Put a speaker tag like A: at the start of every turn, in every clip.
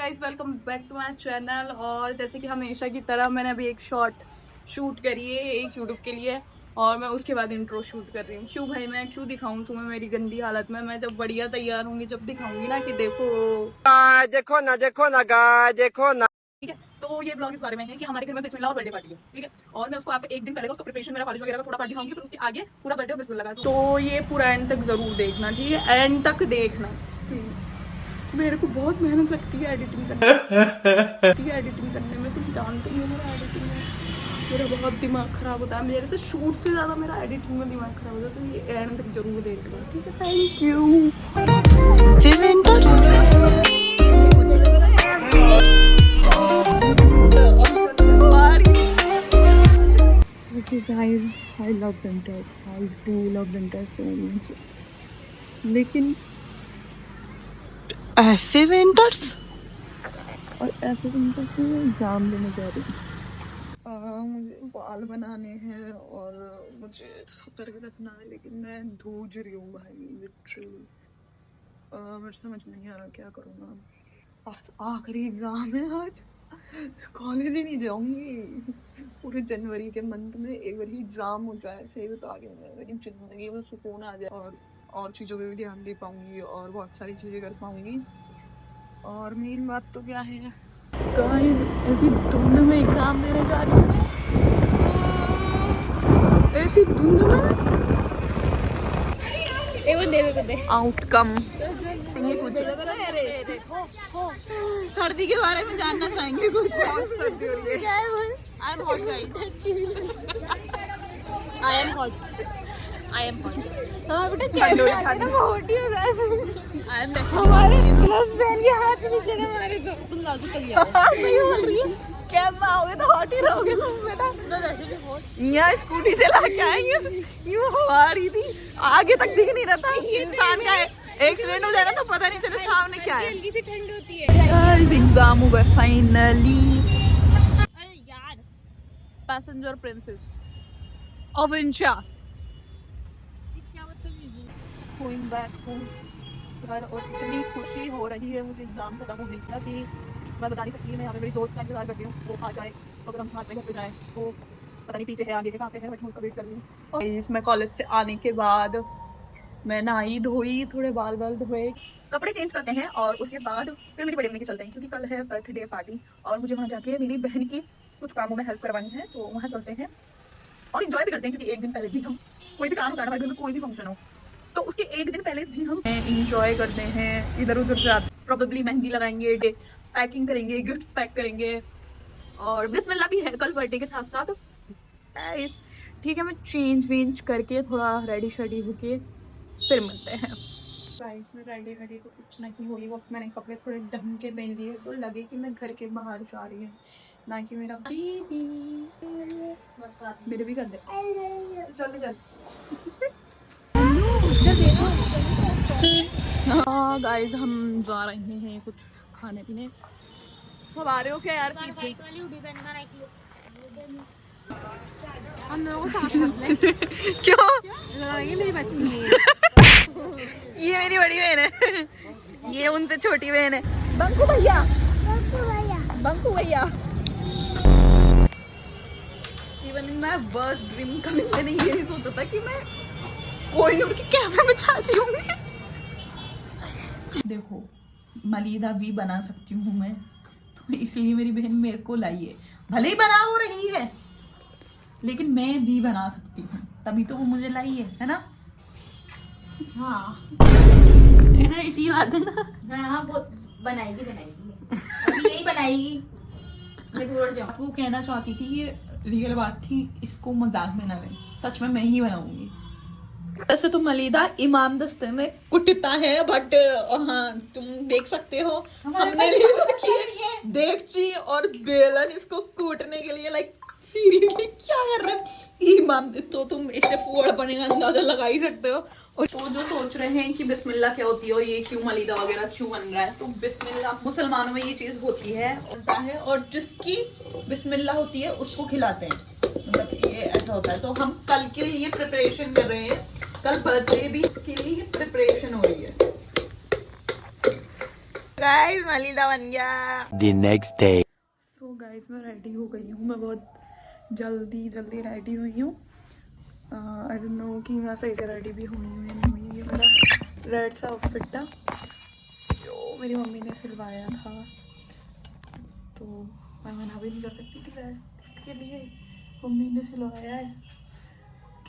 A: Guys, welcome back to my channel. और जैसे कि हमेशा की तरह मैंने अभी एक शॉर्ट शूट करी है एक यूट्यूब के लिए और मैं उसके बाद इंट्रो शूट कर रही हूँ। क्यों भाई, मैं क्यों दिखाऊं तुम्हें मेरी गंदी हालत में? मैं जब बढ़िया तैयार होंगी जब दिखाऊंगी ना कि देखो
B: देखो ना।
A: ठीक है। तो ये ब्लॉग इस बारे में है कि हमारे घर में बिस्मिल्लाह और बर्थडे पार्टी है, ठीक है। और मैं उसको आपको एक दिन पहले का उसका प्रिपरेशन मेरा कॉलेज वगैरह का थोड़ा पार्टी दिखाऊंगी, फिर उसके आगे पूरा बर्थडे और बिस्मिल्लाह का। तो ये पूरा एंड तक जरूर देखना, ठीक है। एंड तक देखना प्लीज। मेरे को बहुत मेहनत लगती है एडिटिंग करने में, तुम जानते ही हो मेरा एडिटिंग में मेरा बहुत दिमाग खराब होता है। मेरे से शूट से ज़्यादा मेरा एडिटिंग में दिमाग खराब होता है। तो ये एंड तक जरूर देखना, ठीक है। Thank you. Okay guys, I love winters. I do love winters so much. लेकिन
B: ऐसे विंटर्स
A: और ऐसे विंटर्स में एग्ज़ाम देने जा रही हूँ। मुझे बाल बनाने हैं और मुझे सतर्क रखना है, लेकिन मैं धूज रही हूँ भाई लिटरली। मेरे समझ में नहीं आ रहा क्या करूँगा। बस आखिरी एग्ज़ाम है आज, कॉलेज ही नहीं जाऊँगी पूरे जनवरी के मंथ में। एक बार ही एग्ज़ाम हो जाए सही बता के मेरी ज़िंदगी में सुकून आ जाए और चीज़ों पे भी ध्यान दे पाऊँगी और बहुत सारी चीज़ें कर पाऊँगी। और मेन बात तो क्या है गाइस, ऐसी धुंध में एग्ज़ाम देने जा रही हूँ, ऐसी धुंध में। आउटकम ये कुछ सर्दी के बारे में जानना चाहेंगे कुछ? सर्दी हो रही है। I am hot guys, I am hot, I am hot.
C: हाँ बेटा कैमरा आगे ना मोटी हो जाए।
A: आई एम
C: हमारे ग्लव्स पहन के हाथ नीचे ना मारे तो तुम नाजुक कर लिया।
A: सही बोल रही है। कैमरा आओगे तो हॉट ही रहोगे तुम बेटा।
C: मैं वैसे भी हॉट।
A: यहाँ स्कूटी चला के आएंगे, यूँ हवा आ रही थी, आगे तक दिख नहीं रहा था। इंसान का एक्सीडेंट हो जाए ना तो पता नहीं चले सामने क्या है।
C: जल्दी से ठंड होती है।
A: एग्जाम हुआ फाइनली।
C: अरे यार,
A: पैसेंजर प्रिंसेस ऑफ इंडिया
C: ये क्या बदतमीजी है।
A: गोइंग बैक होम घर। और इतनी खुशी हो रही है मुझे एग्जाम खत्म होने का कि मैं बता नहीं सकती। मैं यहाँ पे मेरी दोस्त का इंतजार करती हूँ, वो आ जाए तो अगर हम साथ में घर पे जाए। वो पता नहीं पीछे है आगे के कहाँ पे है, बट मैं उसका वेट कर रही हूँ। मैं कॉलेज से आने के बाद मैं नहाई धोई, थोड़े बाल धोए, कपड़े चेंज करते हैं और उसके बाद फिर मेरी बड़ी मम्मी के चलते हैं क्योंकि कल है बर्थडे पार्टी और मुझे वहाँ जाके मेरी बहन की कुछ कामों में हेल्प करवानी है। तो वहाँ चलते हैं और इंजॉय भी करते हैं क्योंकि एक दिन पहले भी हम कोई भी काम होता है हमारे घर में, कोई भी फंक्शन हो तो उसके एक दिन पहले भी हम इंजॉय करते हैं। इधर उधर जाते, प्रोबेबली मेहंदी लगाएंगे, पैकिंग करेंगे, गिफ्ट्स पैक करेंगे और बिस्मिल्लाह भी है कल बर्थडे के साथ साथ। ठीक है, मैं चेंज वेंज करके थोड़ा रेडी शेडी होके फिर मिलते हैं। गाइस मैं रेडी रेडी तो कुछ नहीं हुई, बस मैंने कपड़े थोड़े ढंग के पहन लिए तो लगे कि मैं घर के बाहर जा रही हूँ, ना कि मेरा बेबी। मेरे भी कर दे जल्दी जल्दी। हाँ गाइस, हम जा रहे हैं कुछ खाने पीने। सब आ रहे हो क्या यार पीछे?
C: वाइट वाली हुडी पहनना ना हम लोगों को साथ मत ले।
A: क्यों?
C: ये मेरी बच्ची है।
A: ये मेरी बड़ी बहन है, ये उनसे छोटी बहन है। बंकू भैया, बंकू भैया। Even in my worst dream कभी मैंने ये नहीं सोचा था कि मैं कोहिनूर के कैफे में जाती हूँ। देखो मलीदा भी बना सकती हूँ मैं, तो इसलिए मेरी बहन मेरे को लाई है। भले ही बना हो रही है लेकिन मैं भी बना सकती हूँ, तभी तो वो मुझे लाई है ना?
C: हाँ
A: है ना, इसी बात है ना।
C: हाँ वो बनाएगी अभी यही बनाएगी। मैं थोड़ा जाऊँ।
A: वो कहना चाहती थी, ये रियल बात थी, इसको मजाक में ना लें, सच में मैं ही बनाऊंगी। वैसे तो मलीदा इमाम दस्ते में कुटता है, बट हाँ तुम देख सकते हो हमने ले रखी है देगची और बेलन इसको कूटने के लिए। लाइक सीरियसली क्या कर रहे हैं इमाम? तो तुम इससे फूड़ पड़ने का अंदाजा लगा ही सकते हो। और तो जो सोच रहे हैं कि बिस्मिल्लाह क्या होती है और ये क्यों मलीदा वगैरह क्यों बन रहा है, तो बिस्मिल्लाह मुसलमानों में ये चीज होती है और जिसकी बिस्मिल्लाह होती है उसको खिलाते हैं, मतलब ये ऐसा होता है। तो हम कल के लिए प्रिपरेशन कर रहे हैं, कल बर्थडे भी, इसके लिए प्रिपरेशन हो रही है।
C: गाइस मलिदा बन गया।
B: The next day.
A: So guys मैं रेडी हो गई हूँ। मैं बहुत जल्दी रेडी हुई हूँ। आई डोंट नो कि मैं सही से रेडी भी हुई हूँ या नहीं हुई। ये मेरा रेड सा आउटफिट था जो मेरी मम्मी ने सिलवाया था, तो मैं मना भी नहीं कर सकती थी रेड के लिए। मम्मी ने सिलवाया है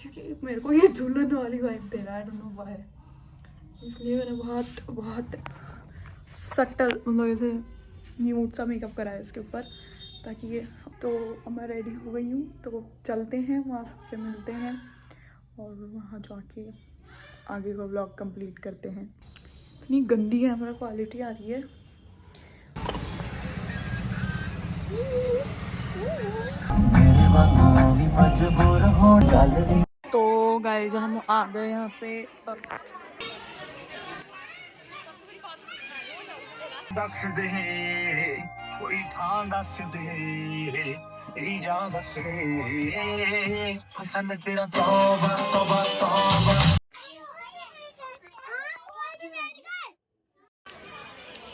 A: क्योंकि मेरे को ये दुल्हन वाली वाइब दे रहा है, आई डोंट नो व्हाई। इसलिए मैंने बहुत सटल मतलब ऐसे न्यूड सा मेकअप करा है इसके ऊपर, ताकि ये तो अब मैं रेडी हो गई हूँ, तो चलते हैं वहाँ सबसे मिलते हैं और वहाँ जाके आगे का व्लॉग कंप्लीट करते हैं। इतनी गंदी कैमरा क्वालिटी आ रही है। तो गाइस हम आ गए यहाँ पे।
D: दस दे कोई थां दस दे तेरी जान दस दे पसंद तेरा तौबा तौबा तौबा।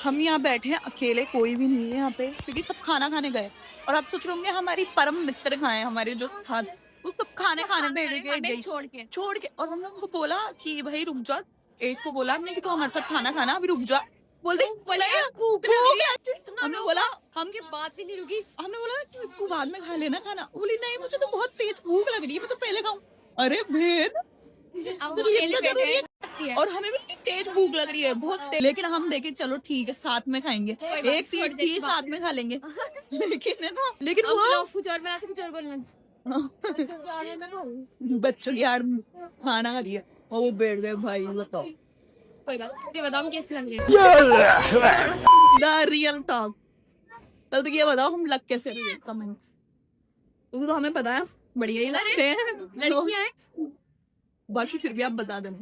A: हम यहाँ बैठे हैं अकेले, कोई भी नहीं है यहाँ पे क्योंकि सब खाना खाने गए। और आप सोच रहे होंगे हमारी परम मित्र कहाँ है, हमारे जो साथ वो सब खाने बैठ गए छोड़ के। और हम लोग को बोला कि भाई रुक जा, एक को बोला हमने कि तो हमारे साथ खाना खाना, अभी रुक जा। बोलते हमने बोला हम बात ही नहीं रुकी। हमने बोला कि तू बाद में खा लेना खाना। बोली नहीं मुझे तो बहुत तेज भूख लग रही है, मैं तो पहले खाऊं। अरे फिर और हमें भी इतनी तेज भूख लग रही है, बहुत तेज। लेकिन हम देखे चलो ठीक है साथ में खाएंगे, एक सीट थी साथ में खा लेंगे। लेकिन है ना, लेकिन वो कुछ और बना कुछ और बोलना बच्चों की यार खाना खा लिया और वो बैठ गए। भाई बताओ ये बताओ कैसे लग द रियल टॉक। तब तो ये बताओ हम लग कैसे रहे कमेंट्स, तो हमें पता है बढ़िया ही लगते हैं लड़कियां हैं, बाकी फिर भी आप बता देना।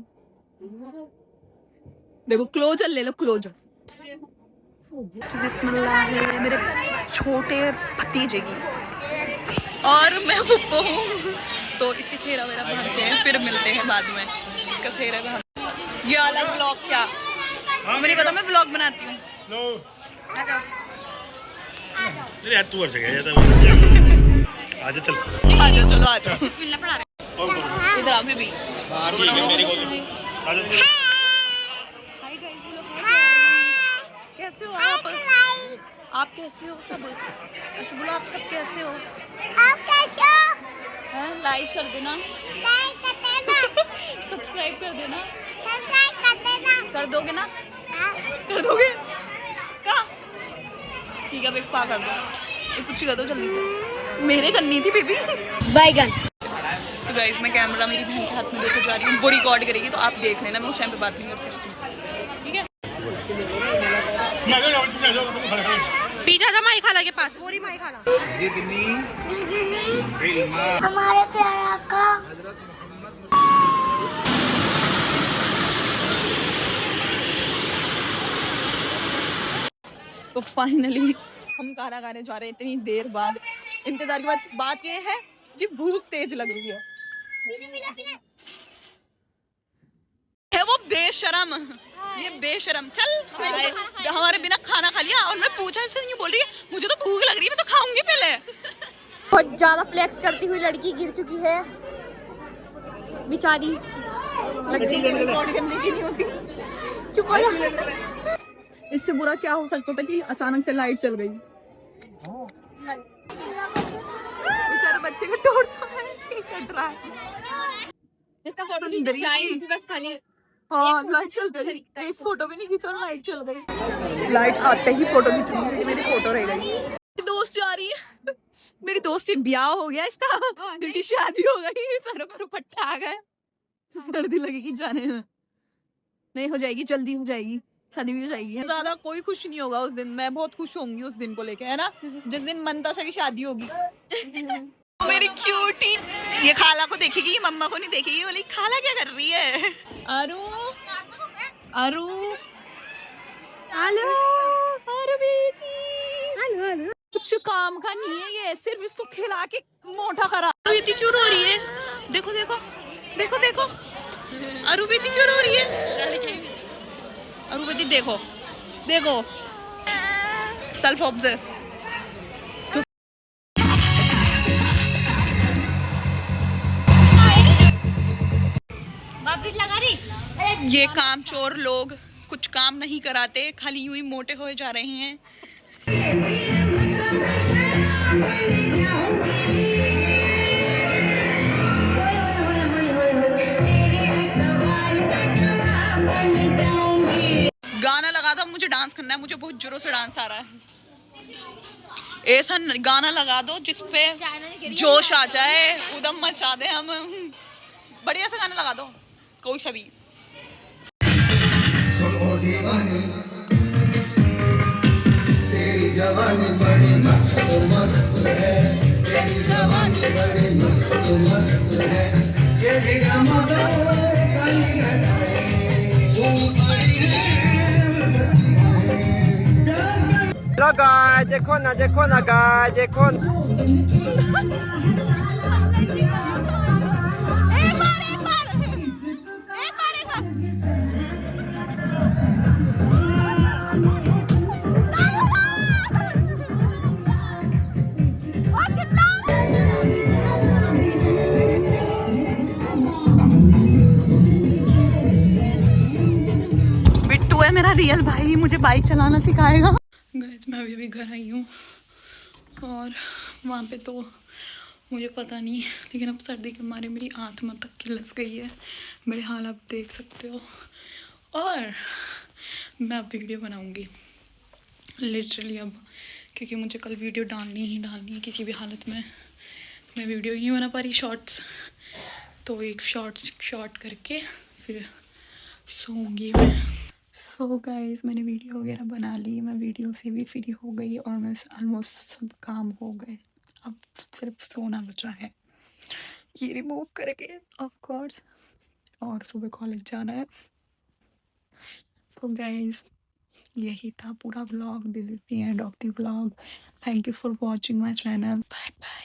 A: देखो क्लोजर ले लो, क्लोजर। बिस्मिल्लाह है मेरे छोटे भतीजे की और मैं फुप्पो हूँ, तो इसके चेहरा मेरा भरते हैं, फिर मिलते हैं बाद में। इसका चेहरा भर ये अलग ब्लॉग क्या मुझे पता, मैं ब्लॉग बनाती हूँ।
D: यार तू हर जगह जाता आजा चल
A: आजा चलो आजा। बिस्मिल्लाह पढ़ा रहे इधर आप भी कैसे हो आप कैसे हो सब ऐसे बोलो, आप सब कैसे हो? आप कैसे हो? लाइक कर देना, सब्सक्राइब कर देना, कर दोगे ना? कर दोगे क्या? ठीक है पा कर दो, कुछ कर दो जल्दी से, मेरे करनी थी बेबी बैगन। तो गाइस मैं कैमरा मेरी बहन के हाथ में लेके जा रही हूँ, वो रिकॉर्ड करेगी तो आप देख लेना, मैं उस टाइम पे बात नहीं कर सकती, ठीक है? पिज्जा का माई खाला के पास, पूरी माई खाला हमारे प्यारा का। तो फाइनली हम खाना खाने जा रहे हैं इतनी देर बाद, इंतजार के बाद। बात ये है कि भूख तेज लग रही है वो बेशरम, ये बेशरम। चल हमारे बिना खाना खा लिया और मैं पूछा इससे नहीं बोल रही है मुझे तो भूख लग रही है, मैं तो खाऊंगी पहले।
E: बहुत ज्यादा फ्लेक्स करती हुई लड़की गिर चुकी है बेचारी। चुप हो जा।
A: इससे बुरा क्या हो सकता था कि अचानक से लाइट चल गई। बेचारे बच्चे का टॉर्च कट रहा है, इसका फोटो नहीं बस खाली। हाँ लाइट चल गई, एक फोटो भी नहीं खींचा, लाइट चल गई। लाइट आते ही फोटो खींचूंगी, मेरी फोटो रह गई। दोस्त जा रही है, मेरी दोस्त की ब्याह हो गया इसका, क्योंकि शादी हो गई, सर पर दुपट्टा आ गया, सर्दी लगेगी जाने में। नहीं हो जाएगी, जल्दी हो जाएगी, शादी भी हो जाएगी। ज्यादा कोई खुश नहीं होगा उस दिन, मैं बहुत खुश होंगी उस दिन को लेके, है ना? जिस दिन मंताशा की शादी होगी। मेरी क्यूटी ये खाला को देखेगी, मम्मा को नहीं देखेगी, बोली खाला क्या कर रही है? अरु अरु हेलो हेलो, कुछ काम का नहीं है ये, सिर्फ इसको खिला के मोटा करा। अरुबेती क्यों रो रही है? देखो देखो देखो देखो, अरुबेती क्यों रो रही है? अरुबेती देखो देखो सेल्फ ऑब्सेस।
E: वापस लगा रही।
A: ये काम चोर लोग कुछ काम नहीं कराते, खाली यूं ही मोटे हो जा रहे हैं। गाना लगा दो, मुझे डांस करना है, मुझे बहुत जोरों से डांस आ रहा है। ऐसा गाना लगा दो जिसपे जोश आ जाए, उदम मचा दे हम। बढ़िया सा गाना लगा दो कोई सा भी।
F: तेरी जवानी बड़ी मस्त मस्त है, तेरी जवानी बड़ी मस्त मस्त है, ये भी मजा काली घटाए वो बड़ी है।
B: हेलो गाइस, देखो ना गाइस, देखो
A: बिट्टू है मेरा रियल भाई, मुझे बाइक चलाना सिखाएगा। गाइस मैं अभी घर आई हूँ और वहाँ पे तो मुझे पता नहीं, लेकिन अब सर्दी के मारे मेरी आत्मा तक खिलस गई है। मेरे हाल आप देख सकते हो। और मैं अब वीडियो बनाऊँगी लिटरली अब, क्योंकि मुझे कल वीडियो डालनी है किसी भी हालत में। मैं वीडियो ही नहीं बना पा रही शॉर्ट्स, तो एक शॉर्ट करके फिर सोऊंगी मैं। सो गाइस मैंने वीडियो वगैरह बना ली, मैं वीडियो से भी फ्री हो गई और मैं ऑलमोस्ट सब काम हो गए। अब सिर्फ सोना बचा है, ये रिमूव करके ऑफ कोर्स, और सुबह कॉलेज जाना है। सो गाइस यही था पूरा vlog, this is the end of the vlog. Thank you for watching my channel. Bye bye.